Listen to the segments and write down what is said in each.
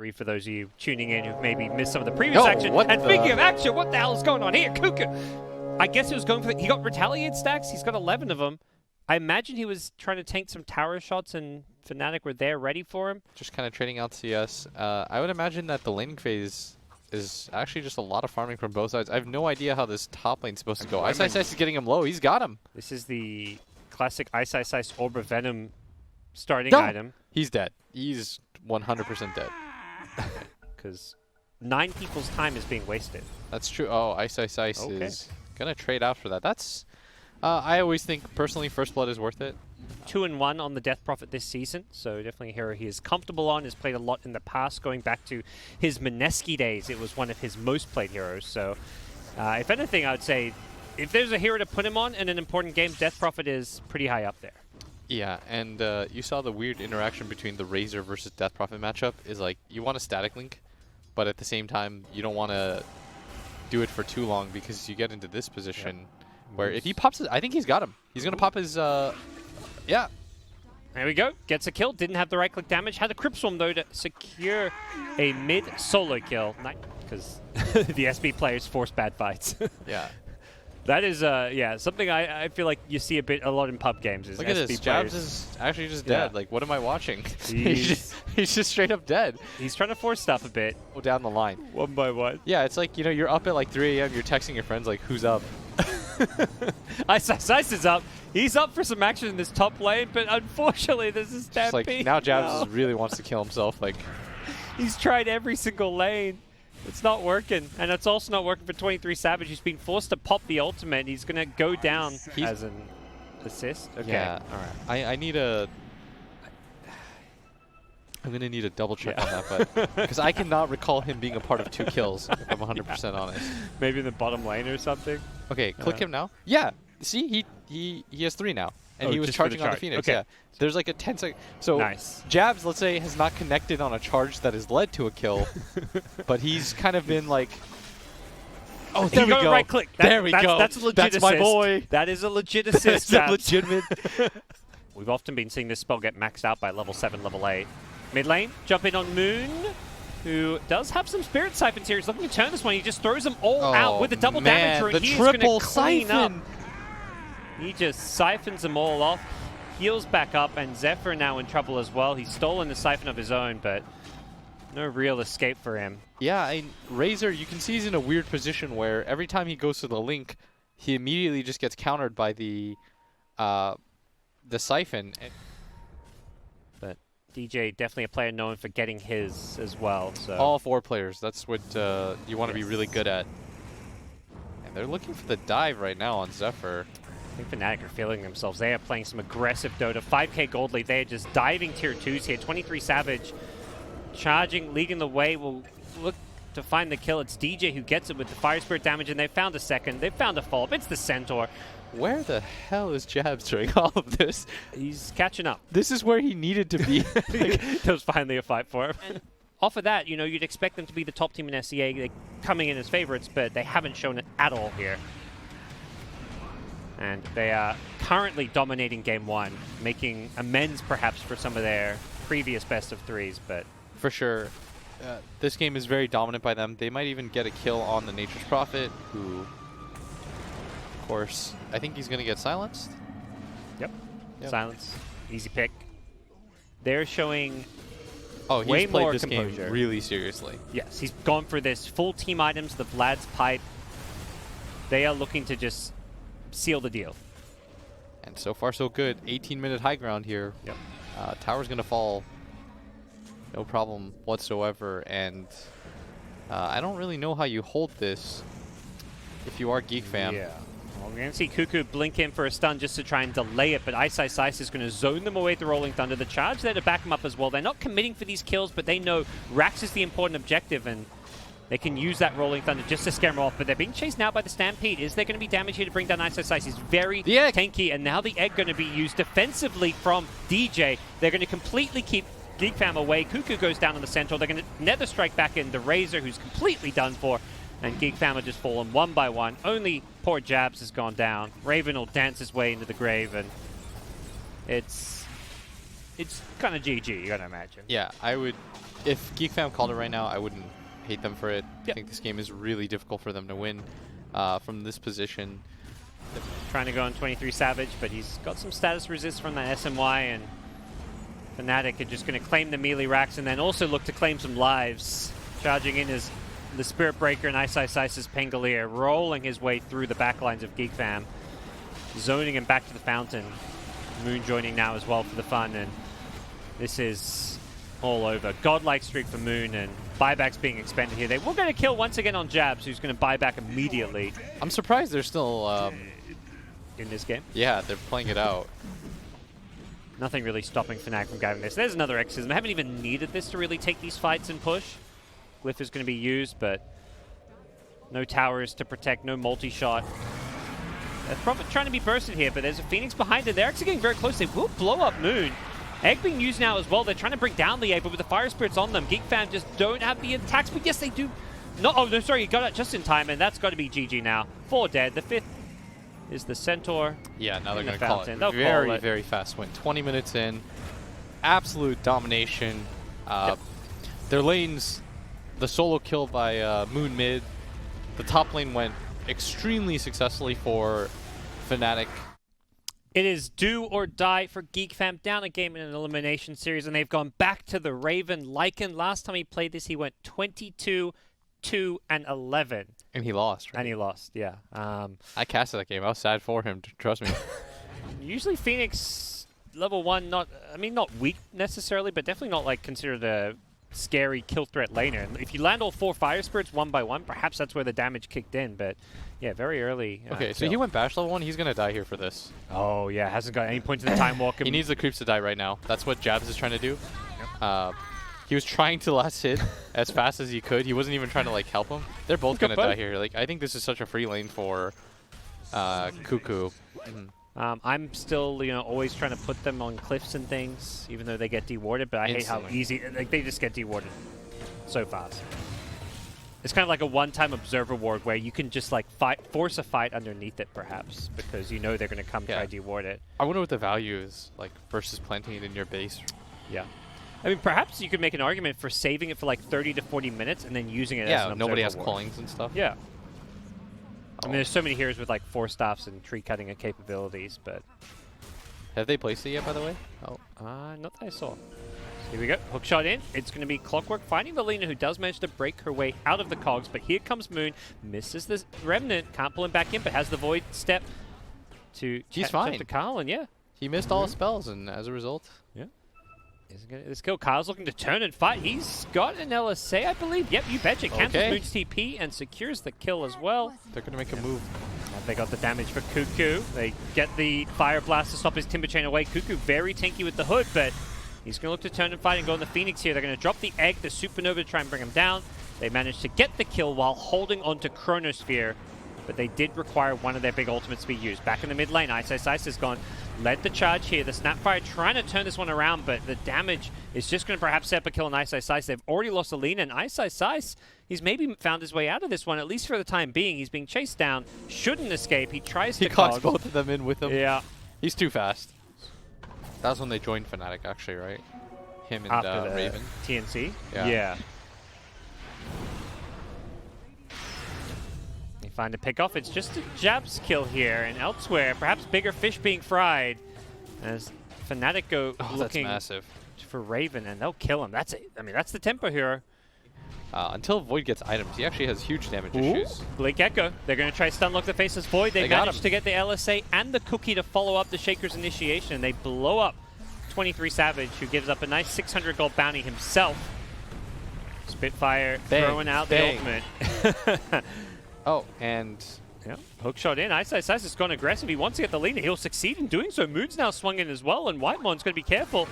3 for those of you tuning in who've maybe missed some of the previous action. And speaking of action, what the hell is going on here? Kuku, I guess he was going for he got retaliate stacks. He's got 11 of them. I imagine he was trying to tank some tower shots and FNATIC were there ready for him. Just kind of trading out CS. I would imagine that the laning phase is actually just a lot of farming from both sides. I have no idea how this top lane's supposed to go. Ice is getting him low. He's got him. This is the classic Ice Orb of Venom starting item. He's dead. He's 100% dead. Because 9 people's time is being wasted. That's true. Oh, Ice is going to trade out for that. That's... I always think, personally, First Blood is worth it. 2-1 on the Death Prophet this season, so definitely a hero he is comfortable on, has played a lot in the past, going back to his Mineski days. It was one of his most played heroes, so if anything, I would say if there's a hero to put him on in an important game, Death Prophet is pretty high up there. Yeah, and you saw the weird interaction between the Razor versus Death Prophet matchup is like, you want a static link, but at the same time, you don't want to do it for too long because you get into this position where if he pops it, I think he's got him. He's going to pop his, yeah. There we go. Gets a kill. Didn't have the right-click damage. Had a Crypt Swarm, though, to secure a mid-solo kill. Because the SB players force bad fights. Yeah. That is, yeah, something I feel like you see a lot in pub games. Is Look at SB this. players. Jabs is actually just dead. Like, what am I watching? He's just straight up dead. He's trying to force stuff a bit. Go down the line. One by one. Yeah, it's like, you know, you're up at like 3 a.m. You're texting your friends like, who's up? Ice is up. He's up for some action in this top lane, but unfortunately, this is Stampede. Like, now Jabs really wants to kill himself. Like, he's tried every single lane. It's not working, and it's also not working for 23 Savage. He's been forced to pop the ultimate. He's going to go down as an assist. Okay. Yeah. All right. I need a... I'm going to need a double check on that, but because I cannot recall him being a part of 2 kills, if I'm 100% honest. Maybe in the bottom lane or something. Okay, click him now. Yeah. See, he has 3 now. And he was charging on the Phoenix. Okay. Yeah. There's like a 10-second. So nice. Jabs, let's say, has not connected on a charge that has led to a kill, but he's kind of been like, oh, there we go. Right click. There we go. That's a legit assist. My boy. That is a legit assist. That's legitimate. We've often been seeing this spell get maxed out by level 7, level 8. Mid lane, jump in on Moon, who does have some Spirit Siphons here. He's looking to turn this one. He just throws them all out with the double damage. The triple siphon. He just siphons them all off, heals back up, and Zephyr now in trouble as well. He's stolen the siphon of his own, but no real escape for him. Yeah, Razor, you can see he's in a weird position where every time he goes to the link, he immediately just gets countered by the siphon. But DJ definitely a player known for getting his as well. So all 4 players, that's what you want to be really good at. And they're looking for the dive right now on Zephyr. I think FNATIC are feeling themselves. They are playing some aggressive Dota. 5k gold lead. They are just diving tier 2s here. 23 Savage charging, leading the way. Will look to find the kill. It's DJ who gets it with the Fire Spirit damage, and they found a second. They found a follow-up. It's the Centaur. Where the hell is Jabs during all of this? He's catching up. This is where he needed to be. There was finally a fight for him. And off of that, you know, you'd expect them to be the top team in SEA. They're coming in as favorites, but they haven't shown it at all here. And they are currently dominating Game 1, making amends perhaps for some of their previous best of 3s, but... For sure. This game is very dominant by them. They might even get a kill on the Nature's Prophet, who, of course, I think he's going to get silenced. Yep. Silence. Easy pick. They're showing he's way played more this composure. game really seriously. Yes, he's gone for this full team items, the Vlad's Pipe. They are looking to just seal the deal. And so far, so good. 18-minute high ground here. Yep. Tower's going to fall. No problem whatsoever. And I don't really know how you hold this if you are geekfam. Yeah. Well, we're going to see Kuku blink in for a stun just to try and delay it, but Ice is going to zone them away with the Rolling Thunder. The charge there to back them up as well. They're not committing for these kills, but they know Rax is the important objective, and they can use that Rolling Thunder just to scare him off, but they're being chased now by the Stampede. Is there going to be damage here to bring down Ice? He's very tanky, and now the egg going to be used defensively from DJ. They're going to completely keep geekfam away. Kuku goes down on the Centaur. They're going to nether strike back in the Razor, who's completely done for, and geekfam are just fallen 1 by 1. Only poor Jabs has gone down. Raven will dance his way into the grave, and it's it's kind of GG, you gotta imagine. Yeah, I would. If GeekFam called it right now, I wouldn't hate them for it. Yep. I think this game is really difficult for them to win from this position. Trying to go on 23 Savage, but he's got some status resist from that SMY, and FNATIC are just going to claim the melee racks and then also look to claim some lives. Charging in is the Spirit Breaker and ice's Pangolier, rolling his way through the backlines of GeekFam, zoning him back to the fountain. Moon joining now as well for the fun, and this is all over. Godlike streak for Moon, and buybacks being expended here. They were going to kill once again on Jabs, who's going to buy back immediately. I'm surprised they're still in this game. Yeah, they're playing it out. Nothing really stopping FNATIC from grabbing this. There's another exorcism. They haven't even needed this to really take these fights and push. Glyph is going to be used, but no towers to protect, no multi-shot. Prophet trying to be bursted here, but there's a Phoenix behind it. They're actually getting very close. They will blow up Moon. Egg being used now as well. They're trying to bring down the Egg, but with the Fire Spirits on them, GeekFam just don't have the attacks. But yes, they do. No, oh, no, sorry, you got it just in time, and that's got to be GG now. 4 dead. The 5th is the Centaur. Yeah, now they're going to Fountain. call it. Very fast win. 20 minutes in. Absolute domination. Their lanes, the solo kill by Moon mid. The top lane went extremely successfully for FNATIC. It is do or die for GeekFam. Down a game in an elimination series, and they've gone back to the Raven. Lycan, last time he played this, he went 22-2-11. And he lost, right? And he lost, yeah. I casted that game. I was sad for him, trust me. Usually Phoenix, level 1, not weak necessarily, but definitely not like considered a scary kill threat laner. And if you land all 4 Fire Spirits one by one, perhaps that's where the damage kicked in, but yeah, very early. Okay, so he went Bash level 1. He's going to die here for this. Oh, yeah, hasn't got any points in the Time Walk. He needs the creeps to die right now. That's what Jabs is trying to do. Yep. He was trying to last hit as fast as he could. He wasn't even trying to like help him. They're both going to die here. Like, I think this is such a free lane for Cuckoo. I'm still, always trying to put them on cliffs and things, even though they get dewarded, but I hate how easy, like, they just get dewarded so fast. It's kind of like a one-time observer ward where you can just like force a fight underneath it, perhaps, because you know they're going to come try to deward it. I wonder what the value is, like, versus planting it in your base. Yeah. I mean, perhaps you could make an argument for saving it for like 30 to 40 minutes and then using it as an observer nobody has ward. callings and stuff. Yeah. I mean, there's so many heroes with like force staffs and tree cutting capabilities, but have they placed it yet, by the way? Oh, not that I saw. Here we go. Hook shot in. It's going to be Clockwork finding the Lena, who does manage to break her way out of the cogs, but here comes Moon. Misses the Remnant. Can't pull him back in, but has the Void step to He's fine. to Kyle, and yeah. He missed all his spells, and as a result... Yeah. Isn't gonna this kill. Kyle's looking to turn and fight. He's got an LSA, I believe. Yep, you betcha. Cancels Moon's TP and secures the kill as well. They're going to make a move. And they got the damage for Cuckoo. They get the Fire Blast to stop his Timber Chain away. Cuckoo very tanky with the hood, but he's going to look to turn and fight and go on the Phoenix here. They're going to drop the Egg, the Supernova to try and bring him down. They managed to get the kill while holding onto Chronosphere, but they did require one of their big ultimates to be used. Back in the mid lane, Ice has gone, led the charge here. The Snapfire trying to turn this one around, but the damage is just going to perhaps set up a kill on Ice. They've already lost Alina, and Ice, he's maybe found his way out of this one, at least for the time being. He's being chased down, shouldn't escape. He tries to clocks both of them in with him. Yeah. He's too fast. That was when they joined FNATIC, actually, right? Him and After the Raven. TNC? Yeah. They find a pick off. It's just a Jabs kill here, and elsewhere, perhaps bigger fish being fried as FNATIC go looking for Raven, and they'll kill him. That's it. I mean, that's the tempo hero. Until Void gets items, he actually has huge damage issues. Blink Echo. They're going to try stunlock the faceless Void. They managed to get the LSA and the Cookie to follow up the Shaker's initiation, and they blow up 23 Savage, who gives up a nice 600 gold bounty himself. Spitfire throwing out the ultimate. Oh, and... Yeah, hook shot in. Ice has gone aggressive. He wants to get the lead. He'll succeed in doing so. Moon's now swung in as well, and Whitemon's going to be careful.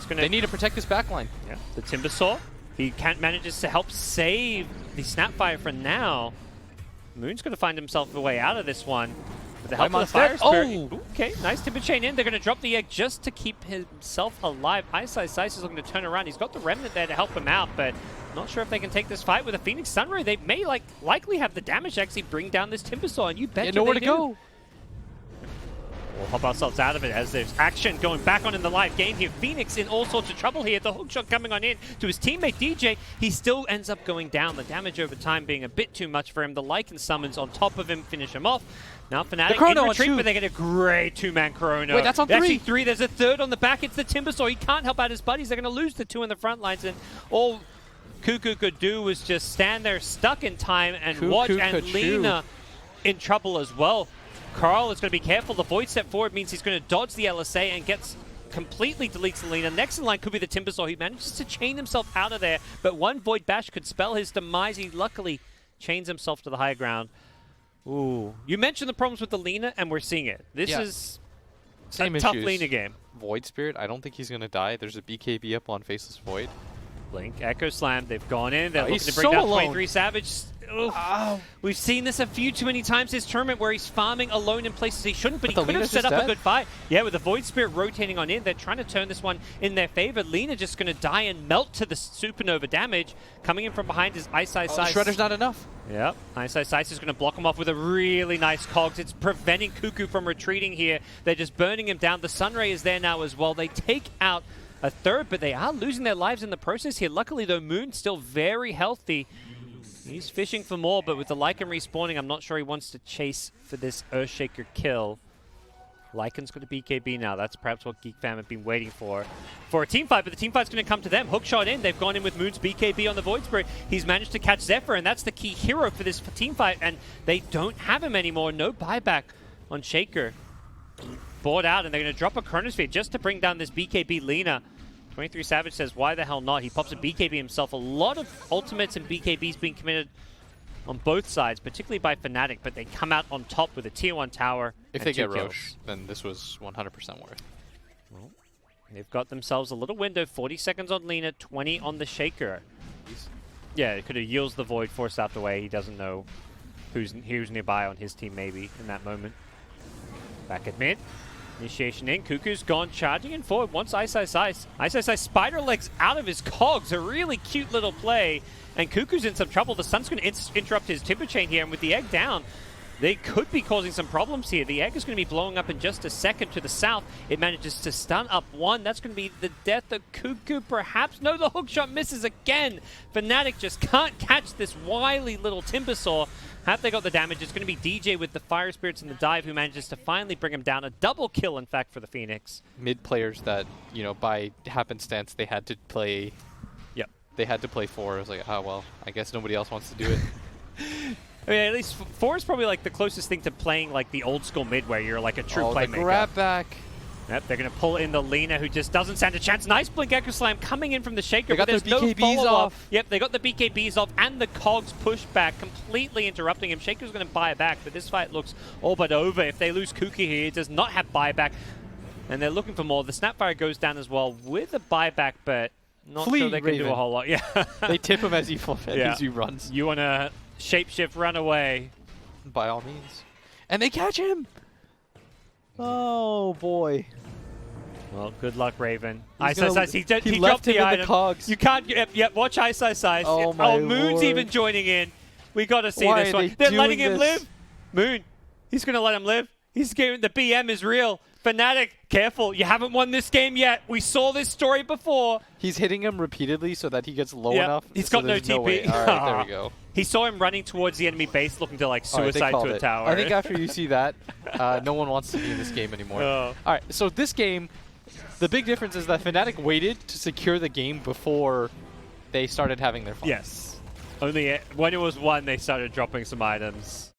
They need to protect this backline. Yeah, the Timber Saw. He manages to help save the Snapfire for now. Moon's going to find himself a way out of this one. With the help of the Fire Spirit. Ooh, okay, nice Timber Chain in. They're going to drop the Egg just to keep himself alive. Ice is looking to turn around. He's got the Remnant there to help him out, but not sure if they can take this fight with a Phoenix Sunray. They may likely have the damage to actually bring down this Timber Saw, and you bet nowhere to go. We'll hop ourselves out of it as there's action going back on in the live game here. Phoenix in all sorts of trouble here. The hook shot coming on in to his teammate DJ. He still ends up going down. The damage over time being a bit too much for him. The Lycan summons on top of him, finish him off. Now FNATIC in retreat, but they get a great two-man Chrono. Wait, that's on 3. Actually 3. There's a third on the back. It's the Timbersaw. He can't help out his buddies. They're going to lose the 2 in the front lines. And all Cuckoo could do was just stand there stuck in time and watch. And Lena in trouble as well. Carl is going to be careful. The Void step forward means he's going to dodge the LSA and gets completely deletes Lena. Next in line could be the Timbersaw. He manages to chain himself out of there, but one Void Bash could spell his demise. He luckily chains himself to the high ground. Ooh. You mentioned the problems with the Lena, and we're seeing it. This is same a tough issues. Lena game. Void Spirit, I don't think he's going to die. There's a BKB up on Faceless Void. Blink, Echo Slam, they've gone in. They're looking he's to bring so down alone. 23 Savage. We've seen this a few too many times this tournament where he's farming alone in places he shouldn't, but he could have set up a good fight. Yeah, with the Void Spirit rotating on in, they're trying to turn this one in their favor. Lena just going to die and melt to the supernova damage. Coming in from behind is Ice Ice Ice. Shredder's not enough. Yep, Ice Ice Ice is going to block him off with a really nice cogs. It's preventing Cuckoo from retreating here. They're just burning him down. The Sunray is there now as well. They take out a third, but they are losing their lives in the process here. Luckily, though, Moon's still very healthy. He's fishing for more, but with the Lycan respawning, I'm not sure he wants to chase for this Earthshaker kill. Lycan's got a BKB now. That's perhaps what GeekFam have been waiting for a team fight, but the team fight's going to come to them. Hookshot in. They've gone in with Moon's BKB on the Void Spirit. He's managed to catch Zephyr, and that's the key hero for this team fight, and they don't have him anymore. No buyback on Shaker. Bored out, and they're going to drop a Chronosphere just to bring down this BKB Lena. 23 Savage says, why the hell not? He pops a BKB himself. A lot of ultimates and BKBs being committed on both sides, particularly by FNATIC, but they come out on top with a tier 1 tower. If they get Roche, then this was 100% worth. Well, they've got themselves a little window. 40 seconds on Lena, 20 on the Shaker. Yeah, it could have yields the Void, forced out the way. He doesn't know who's nearby on his team maybe in that moment. Back at mid. Initiation in. Cuckoo's gone charging in forward. Wants Ice Ice Ice. Ice Ice Ice spider legs out of his cogs. A really cute little play. And Cuckoo's in some trouble. The Sun's going to interrupt his Timber Chain here. And with the egg down, they could be causing some problems here. The egg is going to be blowing up in just a second to the south. It manages to stun up one. That's going to be the death of Cuckoo, perhaps. No, the hookshot misses again. FNATIC just can't catch this wily little Timbersaw. Have they got the damage? It's going to be DJ with the Fire Spirits and the dive who manages to finally bring him down. A double kill, in fact, for the Phoenix. Mid players that, you know, by happenstance, they had to play. Yep. They had to play 4. I was like, oh, well, I guess nobody else wants to do it. I mean, at least 4 is probably like the closest thing to playing like the old school mid where you're like a true playmaker. The grab back. Yep, they're going to pull in the Lena, who just doesn't stand a chance. Nice Blink Echo Slam coming in from the Shaker, They got but there's their no BKBs follow-up. off. Yep, they got the BKBs off, and the Cogs pushback, completely interrupting him. Shaker's going to buy it back, but this fight looks all but over. If they lose Kuki here, it does not have buyback, and they're looking for more. The Snapfire goes down as well with a buyback, but not sure they can do a whole lot. Yeah, They tip him as he runs. You want to shapeshift, run away. By all means. And they catch him! Oh, boy. Well, good luck, Raven. He's Ice Ice Ice. He left dropped him the in item. the cogs. You can't. Yep. Watch Ice Ice Ice. Oh, my Moon's Lord. even joining in. We got to see Why this are one. they They're letting doing him this? live. Moon. He's going to let him live. He's giving the BM is real. FNATIC, careful. You haven't won this game yet. We saw this story before. He's hitting him repeatedly so that he gets low enough. He's so got no there's TP. way. All right, there we go. He saw him running towards the enemy base looking to like All right, they suicide called to a it. tower. I think after you see that, no one wants to be in this game anymore. Oh. All right, so this game, the big difference is that FNATIC waited to secure the game before they started having their fun. Yes. Only when it was won, they started dropping some items.